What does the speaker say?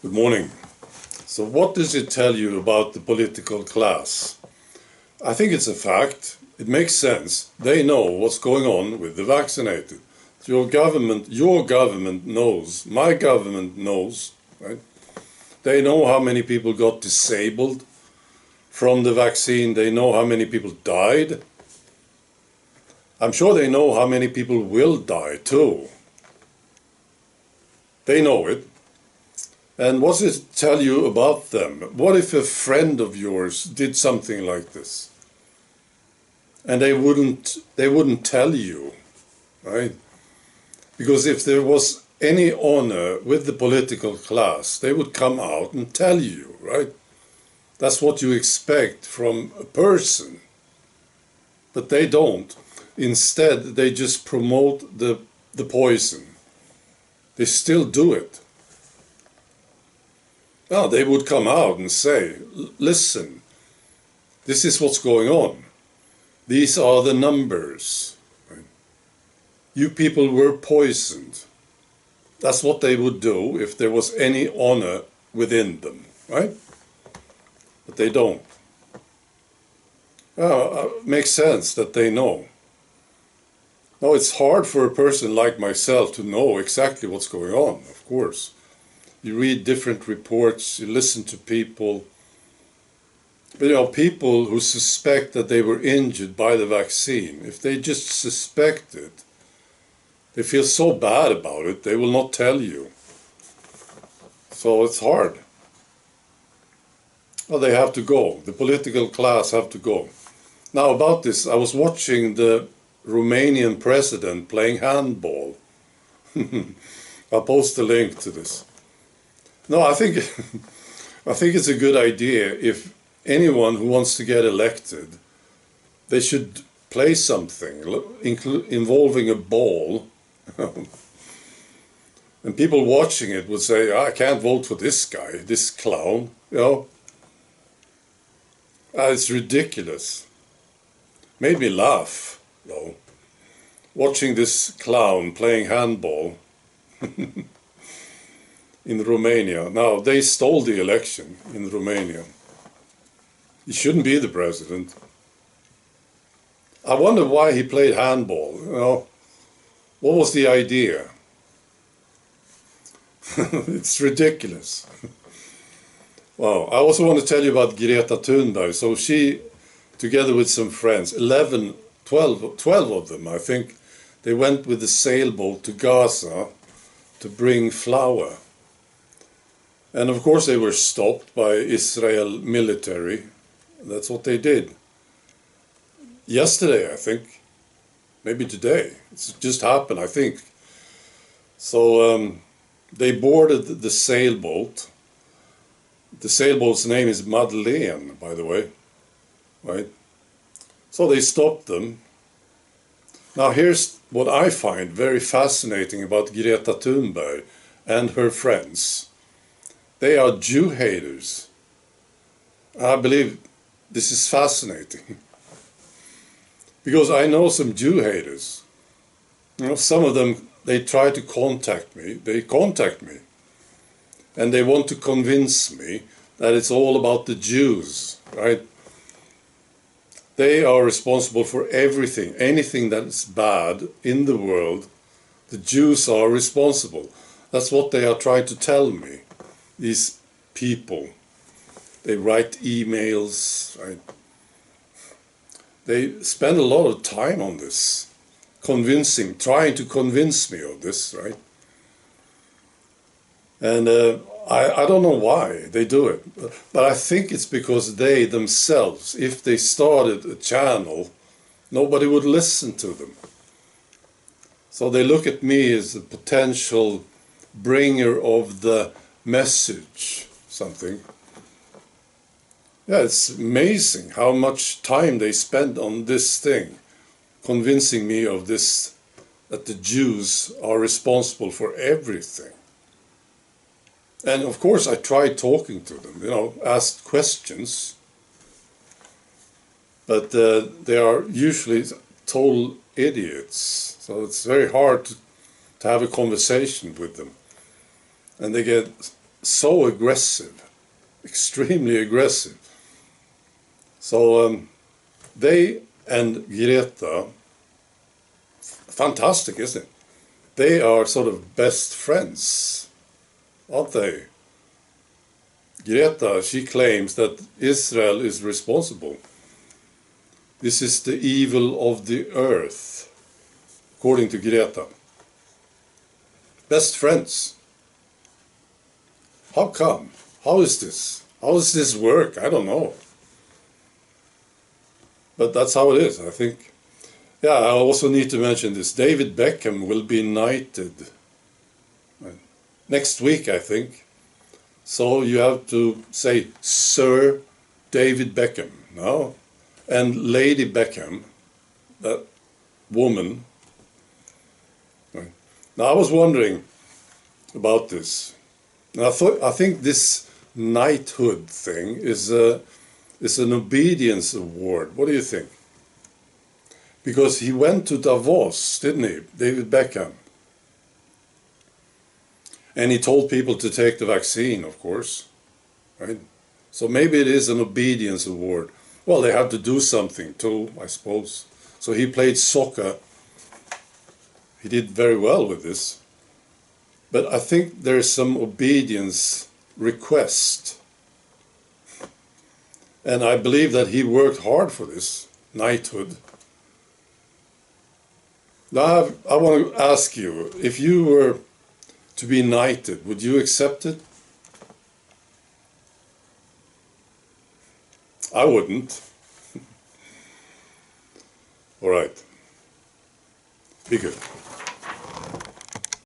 Good morning. So what does it tell you about the political class? I think it's a fact. It makes sense. They know what's going on with the vaccinated. Your government knows, my government knows, right? They know how many people got disabled from the vaccine. They know how many people died. I'm sure they know how many people will die too. They know it. And what does it tell you about them? What if a friend of yours did something like this? And they wouldn't tell you, right? Because if there was any honor with the political class, they would come out and tell you, right? That's what you expect from a person. But they don't. Instead, they just promote the poison. They still do it. Now, they would come out and say, listen, this is what's going on. These are the numbers. Right? You people were poisoned. That's what they would do if there was any honor within them, right? But they don't. Makes sense that they know. Now, it's hard for a person like myself to know exactly what's going on, of course. You read different reports, you listen to people. But people who suspect that they were injured by the vaccine, if they just suspect it, they feel so bad about it, they will not tell you. So it's hard. Well, they have to go. The political class have to go. Now about this, I was watching the Romanian President playing handball. I'll post a link to this. No, I think it's a good idea if anyone who wants to get elected, they should play something involving a ball. And people watching it would say, I can't vote for this guy, this clown, It's ridiculous. Made me laugh, though, watching this clown playing handball. In Romania. Now, they stole the election in Romania. He shouldn't be the president. I wonder why he played handball. What was the idea? It's ridiculous. Wow. I also want to tell you about Greta Thunberg. So she, together with some friends, 12 of them, I think, they went with the sailboat to Gaza to bring flour. And of course they were stopped by Israel military. That's what they did. Yesterday, I think. Maybe today. It's just happened, I think. So they boarded the sailboat. The sailboat's name is Madeleine, by the way. Right? So they stopped them. Now here's what I find very fascinating about Greta Thunberg and her friends. They are Jew haters. I believe this is fascinating. Because I know some Jew haters. Some of them, they try to contact me. They contact me. And they want to convince me that it's all about the Jews, right? They are responsible for everything. Anything that is bad in the world, the Jews are responsible. That's what they are trying to tell me. These people, they write emails, right? They spend a lot of time on this, trying to convince me of this, right? And I don't know why they do it, but I think it's because they themselves, if they started a channel, nobody would listen to them. So they look at me as a potential bringer of the message, something. Yeah, it's amazing how much time they spend on this thing, convincing me of this, that the Jews are responsible for everything. And of course I tried talking to them, asked questions, but they are usually total idiots, so it's very hard to have a conversation with them. And they get so aggressive, extremely aggressive. So they and Greta, fantastic, isn't it? They are sort of best friends, aren't they? Greta, she claims that Israel is responsible. This is the evil of the earth, according to Greta. Best friends. How come? How is this? How does this work? I don't know. But that's how it is, I think. Yeah, I also need to mention this. David Beckham will be knighted next week, I think. So you have to say Sir David Beckham, no? And Lady Beckham, that woman. Now I was wondering about this. And I think this knighthood thing is an obedience award. What do you think? Because he went to Davos, didn't he, David Beckham? And he told people to take the vaccine, of course, right? So maybe it is an obedience award. Well, they have to do something too, I suppose. So he played soccer. He did very well with this. But I think there's some obedience request. And I believe that he worked hard for this knighthood. Now I want to ask you, if you were to be knighted, would you accept it? I wouldn't. All right. Be good.